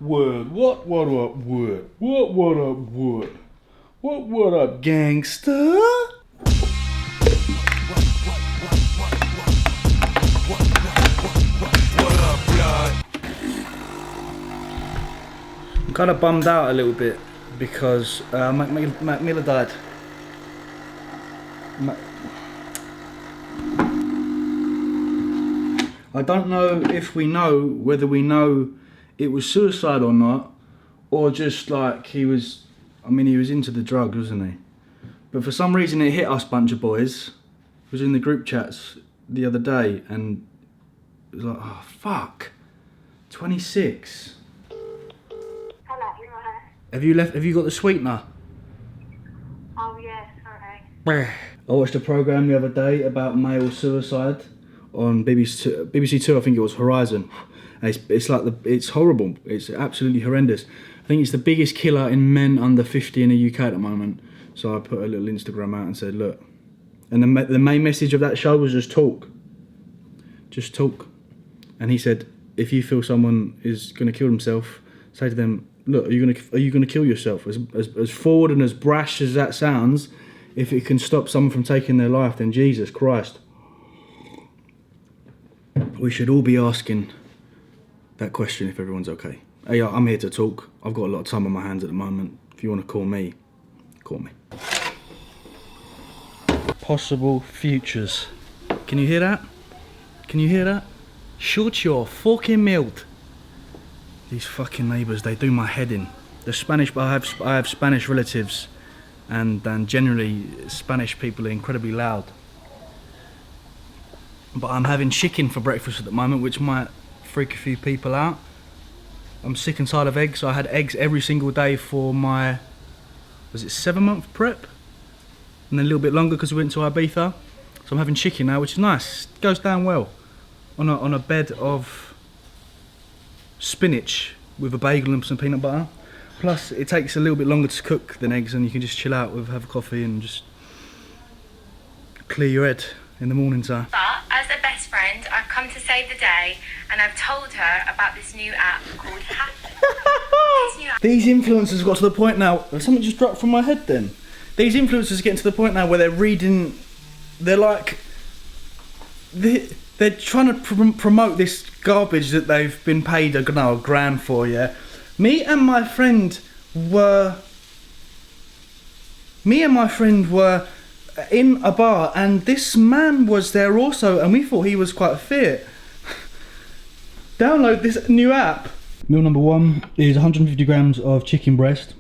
Word, what up, word? What up, word? What up, gangster? I'm kind of bummed out a little bit because Mac Miller died. I don't know if we know whether we know it was suicide or not, or just like he was into the drugs, wasn't he? But for some reason it hit us bunch of boys. It was in the group chats the other day and it was like, oh fuck, 26. Have you got the sweetener? Oh yeah, sorry. I watched a programme the other day about male suicide on BBC Two, I think it was Horizon. And it's horrible. It's absolutely horrendous. I think it's the biggest killer in men under 50 in the UK at the moment. So I put a little Instagram out and said, look. And the main message of that show was just talk. Just talk. And he said, if you feel someone is going to kill himself, say to them, look, are you going to kill yourself? As forward and as brash as that sounds, if it can stop someone from taking their life, then Jesus Christ. We should all be asking that question if everyone's okay. Hey, I'm here to talk. I've got a lot of time on my hands at the moment. If you want to call me, call me. Possible futures. Can you hear that? Can you hear that? Shut your fucking mouth. These fucking neighbours, they do my head in. The Spanish, I have Spanish relatives, and generally Spanish people are incredibly loud. But I'm having chicken for breakfast at the moment, which might freak a few people out. I'm sick and tired of eggs, so I had eggs every single day for my, was it 7-month prep? And then a little bit longer because we went to Ibiza. So I'm having chicken now, which is nice. It goes down well on a bed of spinach with a bagel and some peanut butter. Plus, it takes a little bit longer to cook than eggs, and you can just chill out have a coffee and just clear your head in the morning time. But as a best friend, I've come to save the day, and I've told her about this new app called Happy. These influencers got to the point now. Something just dropped from my head. Then these influencers are getting to the point now where they're reading. They're like, they're trying to promote this garbage that they've been paid a grand for. Yeah, me and my friend were in a bar, and this man was there also, and we thought he was quite fit. Download this new app. Meal number 1 is 150 grams of chicken breast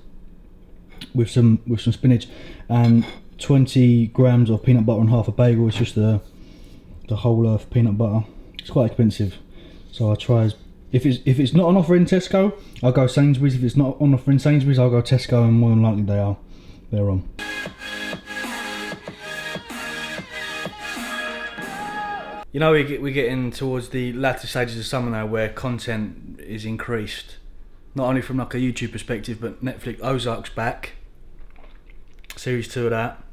with some spinach, and 20 grams of peanut butter and half a bagel. It's just the whole earth peanut butter. It's quite expensive, so I try. If it's not on offer in Tesco, I'll go Sainsbury's. If it's not on offer in Sainsbury's, I'll go Tesco, and more than likely they're on. You know, we're getting towards the latter stages of summer now, where content is increased, not only from like a YouTube perspective, but Netflix Ozark's back, series 2 of that.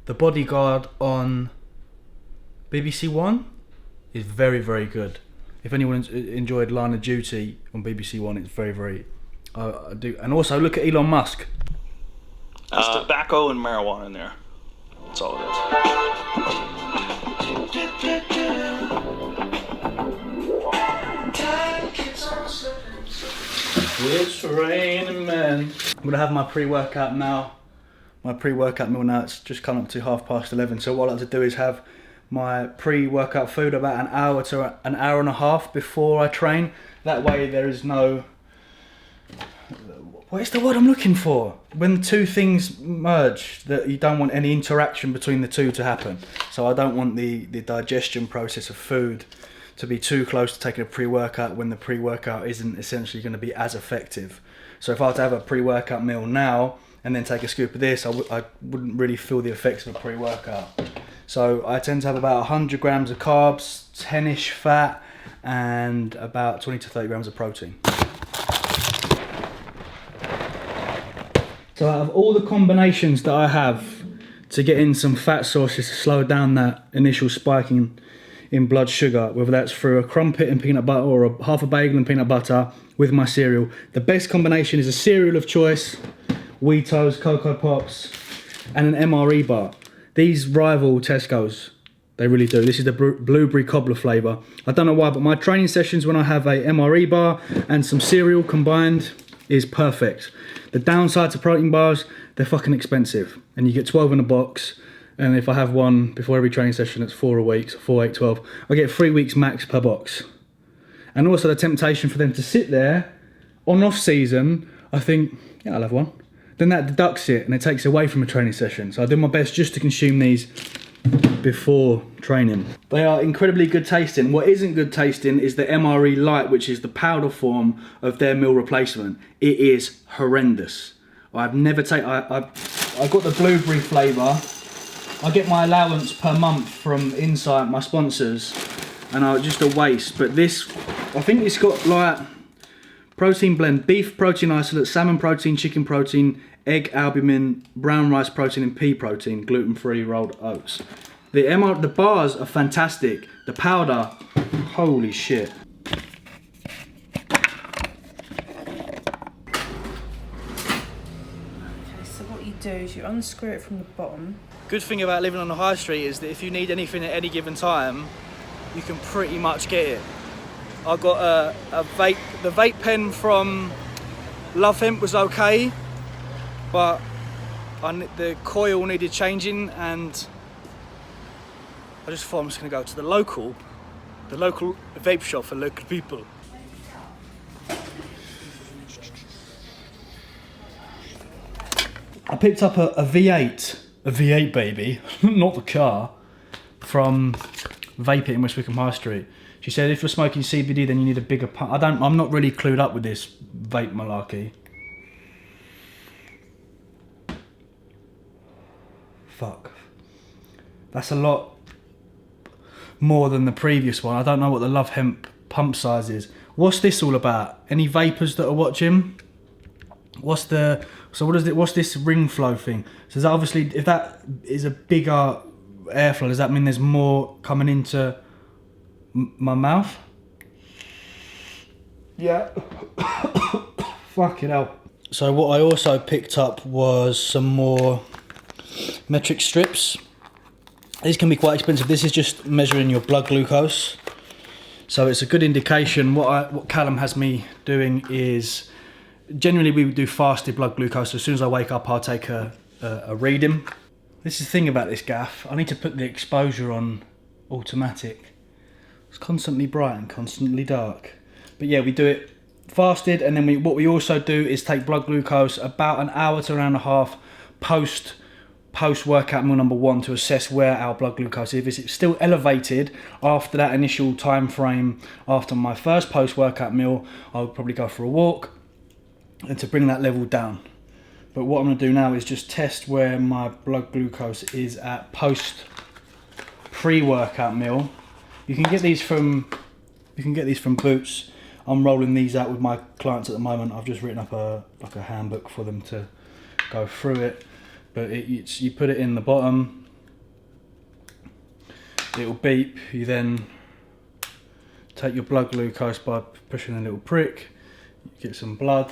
The Bodyguard on BBC One is very, very good. If anyone enjoyed Line of Duty on BBC One, it's very, very. I do, and also look at Elon Musk. There's tobacco and marijuana in there. That's all it is. It's raining, man. I'm gonna have my pre-workout now. My pre-workout meal now. It's just come up to 11:30. So what I like to do is have my pre-workout food about an hour to an hour and a half before I train. That way there is no. What's the word I'm looking for? When the two things merge, that you don't want any interaction between the two to happen. So I don't want the digestion process of food to be too close to taking a pre-workout when the pre-workout isn't essentially going to be as effective. So if I were to have a pre-workout meal now and then take a scoop of this, I wouldn't really feel the effects of a pre-workout. So I tend to have about 100 grams of carbs, 10-ish fat, and about 20 to 30 grams of protein. So out of all the combinations that I have to get in some fat sources to slow down that initial spike in in blood sugar, whether that's through a crumpet and peanut butter or half a bagel and peanut butter with my cereal. The best combination is a cereal of choice, Wheatos, Cocoa Pops, and an MRE bar. These rival Tesco's, they really do. This is the blueberry cobbler flavour. I don't know why, but my training sessions when I have a MRE bar and some cereal combined is perfect. The downside to protein bars, they're fucking expensive, and you get 12 in a box. And if I have one before every training session, it's 4 a week, so 4, 8, 12. I get 3 weeks max per box. And also the temptation for them to sit there on off season, I think, yeah, I'll have one. Then that deducts it and it takes away from a training session. So I do my best just to consume these before training. They are incredibly good tasting. What isn't good tasting is the MRE Light, which is the powder form of their meal replacement. It is horrendous. I've never taken, I got the blueberry flavour. I get my allowance per month from Insight, my sponsors, and just a waste. But this, I think it's got like protein blend, beef protein isolate, salmon protein, chicken protein, egg albumin, brown rice protein, and pea protein, gluten-free rolled oats. The bars are fantastic. The powder, holy shit. So what you do is you unscrew it from the bottom. Good thing about living on the high street is that if you need anything at any given time, you can pretty much get it. I got a vape. The vape pen from Love Hemp was okay, but the coil needed changing, and I just thought I'm just gonna go to the local vape shop for local people. I picked up a V8 baby, not the car, from Vape It in West Wickham High Street. She said if you're smoking CBD then you need a bigger pump. I'm not really clued up with this vape malarkey. Fuck. That's a lot more than the previous one. I don't know what the Love Hemp pump size is. What's this all about? Any vapors that are watching? What's this ring flow thing? So is that obviously, if that is a bigger airflow, does that mean there's more coming into my mouth? Yeah. Fucking hell. So what I also picked up was some more metric strips. These can be quite expensive. This is just measuring your blood glucose. So it's a good indication. What Callum has me doing is, generally we would do fasted blood glucose. So as soon as I wake up, I'll take a reading. This is the thing about this gaff. I need to put the exposure on automatic. It's constantly bright and constantly dark. But yeah, we do it fasted, and then what we also do is take blood glucose about an hour to an hour and a half post workout meal number 1 to assess where our blood glucose is. If it's still elevated after that initial time frame, after my first post workout meal, I would probably go for a walk and to bring that level down. But what I'm going to do now is just test where my blood glucose is at post pre-workout meal. You can get these from Boots. I'm rolling these out with my clients at the moment. I've just written up a handbook for them to go through it. But you put it in the bottom, it'll beep. You then take your blood glucose by pushing a little prick. You get some blood.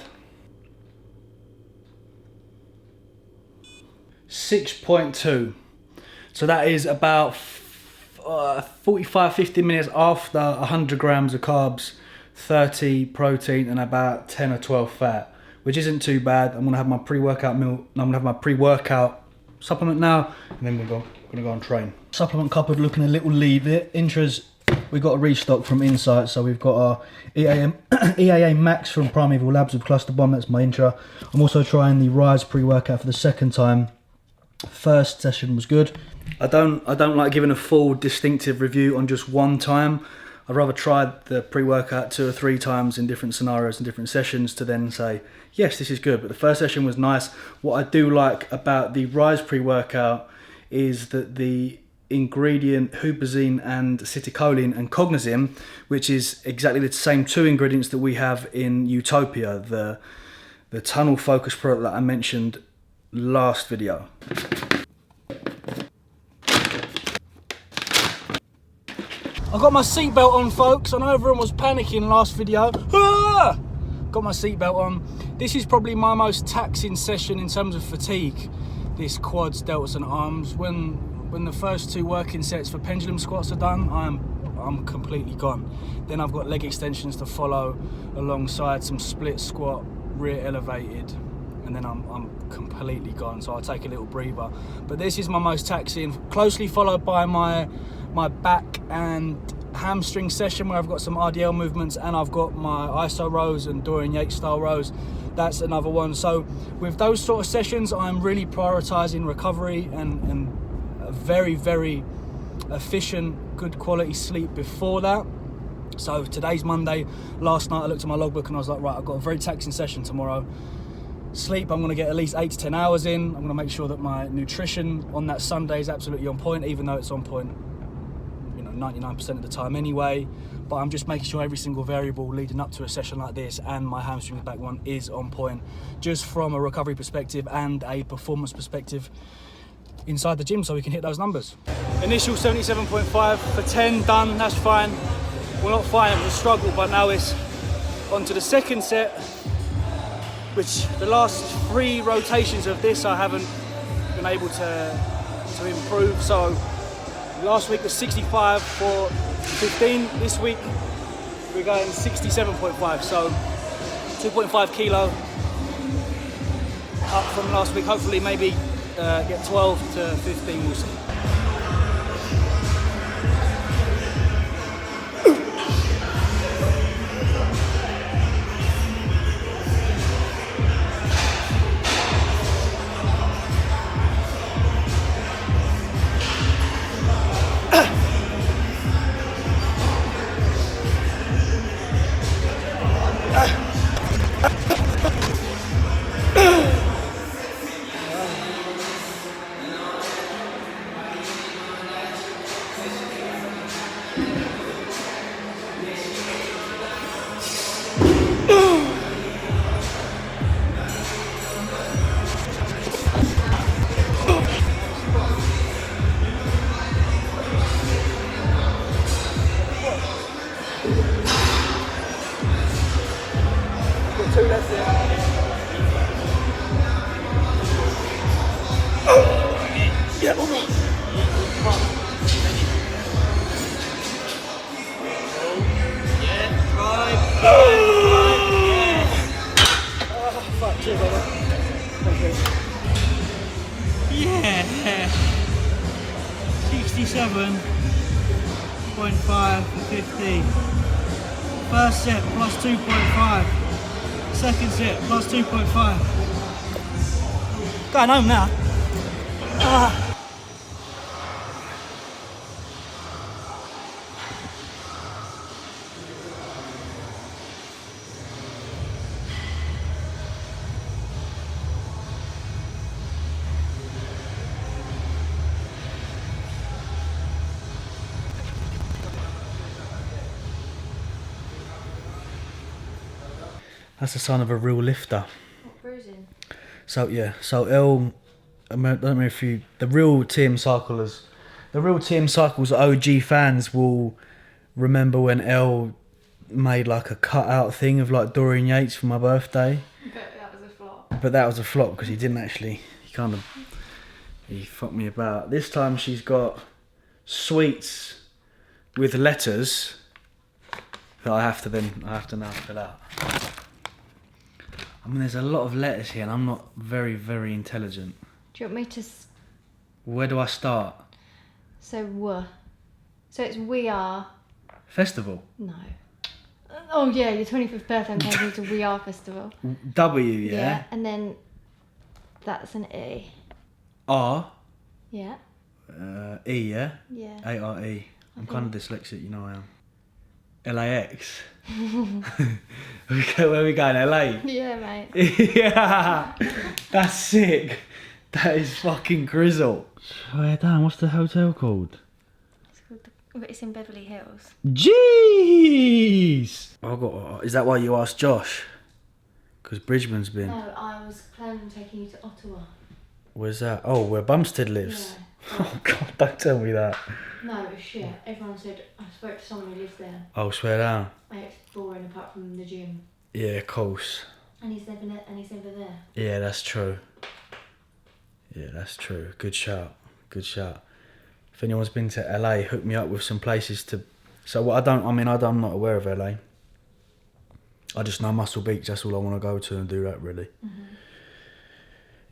6.2. So that is about 45-50 minutes after 100 grams of carbs, 30 protein, and about 10 or 12 fat, which isn't too bad. I'm gonna have my pre-workout meal. I'm gonna have my pre-workout supplement now, and then we're gonna go and train. Supplement cupboard looking a little leave it. Intras, we got a restock from Insight, so we've got our EAA Max from Primeval Labs with Cluster Bomb. That's my intra. I'm also trying the Rise pre-workout for the second time. First session was good. I don't like giving a full distinctive review on just one time. I'd rather try the pre-workout 2 or 3 times in different scenarios and different sessions to then say, yes, this is good. But the first session was nice. What I do like about the Rise pre-workout is that the ingredient huperzine and acetylcholine and cognizin, which is exactly the same 2 ingredients that we have in Utopia, the tunnel focus product that I mentioned last video. I've got my seatbelt on, folks. I know everyone was panicking last video. Ah! Got my seatbelt on. This is probably my most taxing session in terms of fatigue. This quads, delts and arms. When the first 2 working sets for pendulum squats are done, I'm completely gone. Then I've got leg extensions to follow alongside some split squat, rear elevated, and then I'm completely gone. So I'll take a little breather. But this is my most taxing, closely followed by my back and hamstring session where I've got some RDL movements and I've got my ISO rows and Dorian Yates style rows. That's another one. So with those sort of sessions, I'm really prioritizing recovery and a very, very efficient, good quality sleep before that. So today's Monday. Last night I looked at my logbook and I was like, right, I've got a very taxing session tomorrow. Sleep, I'm going to get at least 8 to 10 hours in. I'm going to make sure that my nutrition on that Sunday is absolutely on point, even though it's on point 99% of the time anyway. But I'm just making sure every single variable leading up to a session like this and my hamstring back one is on point, just from a recovery perspective and a performance perspective inside the gym, so we can hit those numbers. Initial 77.5 for 10 done, that's fine. Well, not fine, it was a struggle, but now it's on to the second set, which the last 3 rotations of this I haven't been able to improve. So last week was 65 for 15. This week we're going 67.5, so 2.5 kilo up from last week. Hopefully maybe get 12 to 15, we'll see. Yeah, 67.5 for 15. First set plus 2.5. Second set plus 2.5. Going home now. That's the sign of a real lifter. What, bruising? So yeah, so I don't know if the real TMCYCLES OG fans will remember when Elle made like a cutout thing of like Dorian Yates for my birthday. But that was a flop. But that was a flop because he fucked me about. This time she's got sweets with letters that I have to now fill out. I mean, there's a lot of letters here and I'm not very, very intelligent. Do you want me to... Where do I start? So it's We Are... Festival? No. Oh yeah, your 25th birthday, I'm taking you to We Are Festival. W, yeah? Yeah, and then that's an E. R? Yeah. E, yeah? Yeah. A-R-E. I'm kind of dyslexic, you know I am. LAX? Where are we going, LA? Yeah, mate. Yeah! That's sick. That is fucking grizzle. Swear down, what's the hotel called? It's in Beverly Hills. Jeez! Is that why you asked Josh? Because Bridgman's been... No, I was planning on taking you to Ottawa. Where's that? Oh, where Bumstead lives. Yeah. Oh God, don't tell me that. No, it was shit. Everyone said, I spoke to someone who lives there. Oh, swear down. It's boring apart from the gym. Yeah, of course. And he's never there. Yeah, that's true. Yeah, that's true. Good shout. Good shout. If anyone's been to LA, hook me up with some places to. So what I'm not aware of LA. I just know Muscle Beach. That's all I want to go to and do that really. Mm-hmm.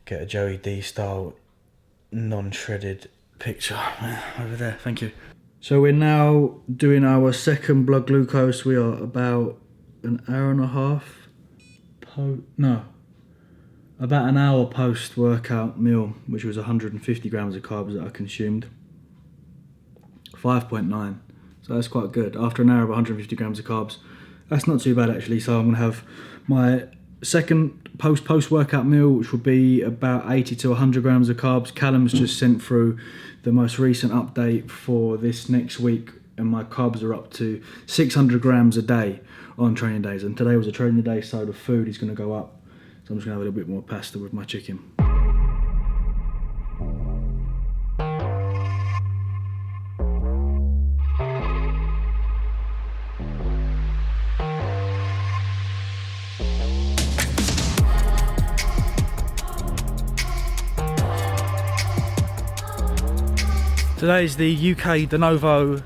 Get a Joey D style, non-shredded picture over there. Thank you. So we're now doing our second blood glucose. We are about an hour and a half. About an hour post-workout meal, which was 150 grams of carbs that I consumed. 5.9, so that's quite good. After an hour of 150 grams of carbs, that's not too bad actually. So I'm gonna have my second post-workout meal, which will be about 80 to 100 grams of carbs. Callum's just sent through the most recent update for this next week, and my carbs are up to 600 grams a day on training days, and today was a training day, so the food is going to go up. So I'm just going to have a little bit more pasta with my chicken. Today's the UK DN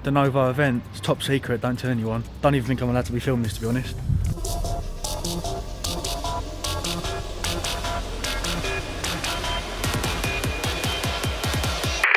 De Novo event. It's top secret, don't tell anyone. Don't even think I'm allowed to be filming this, to be honest.